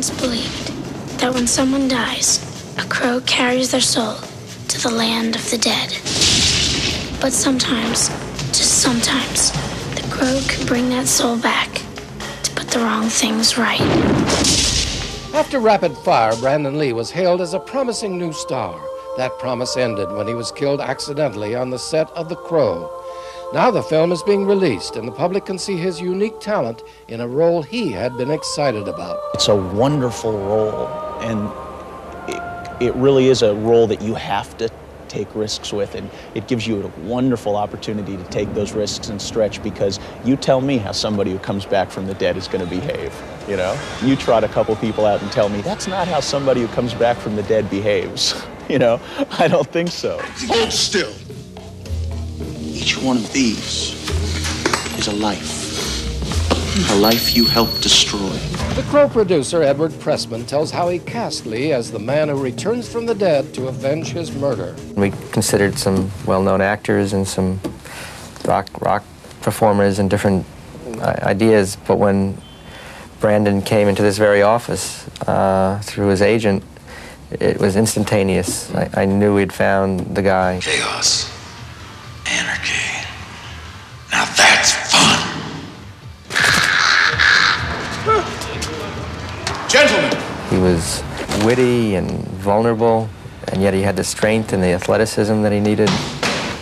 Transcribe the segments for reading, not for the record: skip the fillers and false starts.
once believed that when someone dies, a crow carries their soul to the land of the dead. But sometimes, just sometimes, the crow can bring that soul back to put the wrong things right. After Rapid Fire, Brandon Lee was hailed as a promising new star. That promise ended when he was killed accidentally on the set of The Crow. Now the film is being released, and the public can see his unique talent in a role he had been excited about. It's a wonderful role, and it really is a role that you have to take risks with, and it gives you a wonderful opportunity to take those risks and stretch, because you tell me how somebody who comes back from the dead is going to behave, you know? You trot a couple people out and tell me, that's not how somebody who comes back from the dead behaves, you know? I don't think so. Hold still. Each one of these is a life you helped destroy. The Crow producer, Edward Pressman, tells how he cast Lee as the man who returns from the dead to avenge his murder. We considered some well-known actors and some rock performers and different ideas, but when Brandon came into this very office through his agent, it was instantaneous. I knew we'd found the guy. Chaos. Anarchy. Now that's fun. Gentlemen. He was witty and vulnerable, and yet he had the strength and the athleticism that he needed.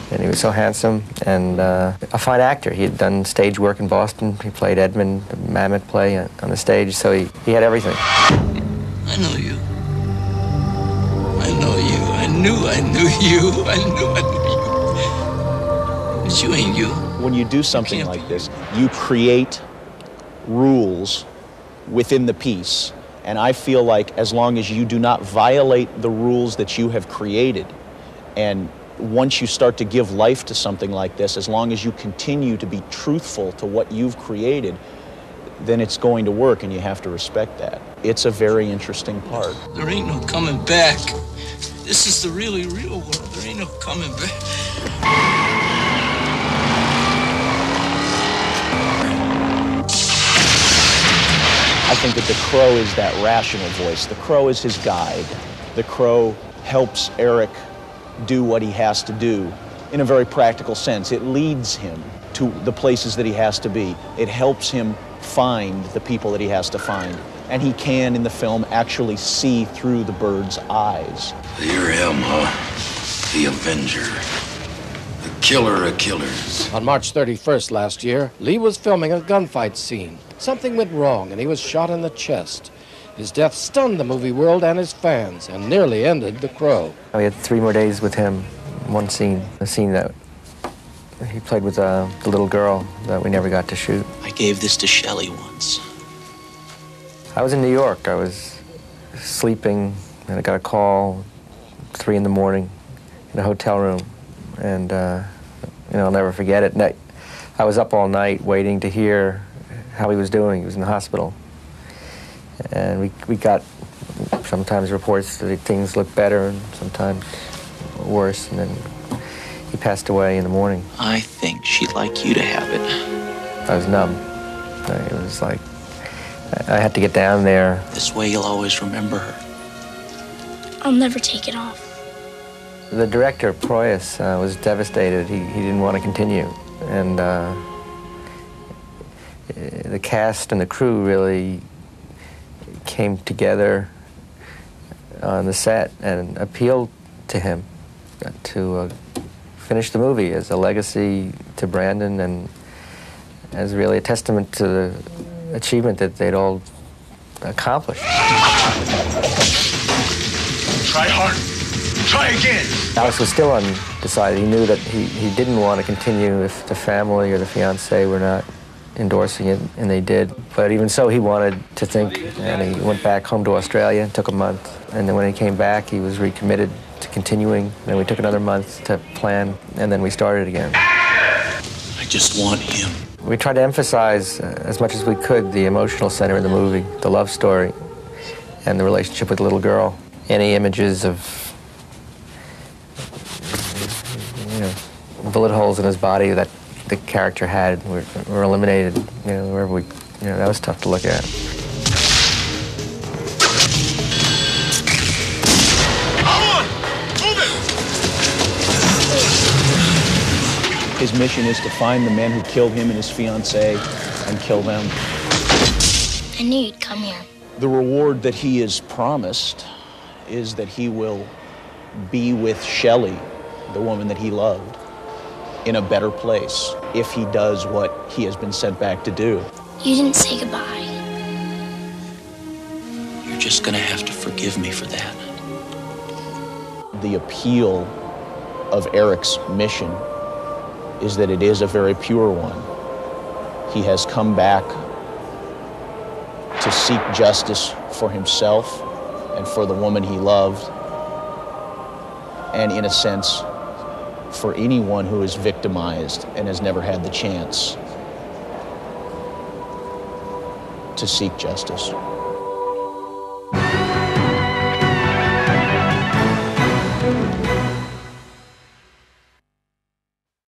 And he was so handsome and a fine actor. He had done stage work in Boston. He played Edmund, the Mammoth play on the stage, so he had everything. I know you. I know you. I knew you. I knew you. But you ain't you. When you do something like this, you create rules within the piece. And I feel like as long as you do not violate the rules that you have created, and once you start to give life to something like this, as long as you continue to be truthful to what you've created, then it's going to work, and you have to respect that. It's a very interesting part. There ain't no coming back. This is the really real world. There ain't no coming back. I think that the Crow is that rational voice. The Crow is his guide. The Crow helps Eric do what he has to do in a very practical sense. It leads him to the places that he has to be. It helps him find the people that he has to find. And he can, in the film, actually see through the bird's eyes. You're him, huh? The Avenger. The killer of killers. On March 31st last year, Lee was filming a gunfight scene. Something went wrong, and he was shot in the chest. His death stunned the movie world and his fans, and nearly ended The Crow. We had 3 more days with him. One scene, a scene that he played with the little girl that we never got to shoot. I gave this to Shelley once. I was in New York. I was sleeping, and I got a call 3 in the morning in a hotel room, and I'll never forget it. I was up all night waiting to hear how he was doing. He was in the hospital, and we got sometimes reports that things looked better and sometimes worse, and then he passed away in the morning. I think she'd like you to have it. I was numb. It was like I had to get down there. This way you'll always remember her. I'll never take it off. The director, Proyas, was devastated. He didn't want to continue, and the cast and the crew really came together on the set and appealed to him to finish the movie as a legacy to Brandon and as really a testament to the achievement that they'd all accomplished. Try hard. Try again. Alex was still undecided. He knew that he didn't want to continue if the family or the fiancé were not endorsing it, and they did. But even so, he wanted to think, and he went back home to Australia. It took a month, and then when he came back, he was recommitted to continuing. Then we took another month to plan, and then we started again. I just want him. We tried to emphasize as much as we could the emotional center of the movie, the love story, and the relationship with the little girl. Any images of bullet holes in his body that the character had were eliminated, wherever that was tough to look at. His mission is to find the men who killed him and his fiancée and kill them. I knew you'd come here. The reward that he is promised is that he will be with Shelley, the woman that he loved, in a better place if he does what he has been sent back to do. You didn't say goodbye. You're just gonna have to forgive me for that. The appeal of Eric's mission is that it is a very pure one. He has come back to seek justice for himself and for the woman he loved, and in a sense, for anyone who is victimized and has never had the chance to seek justice.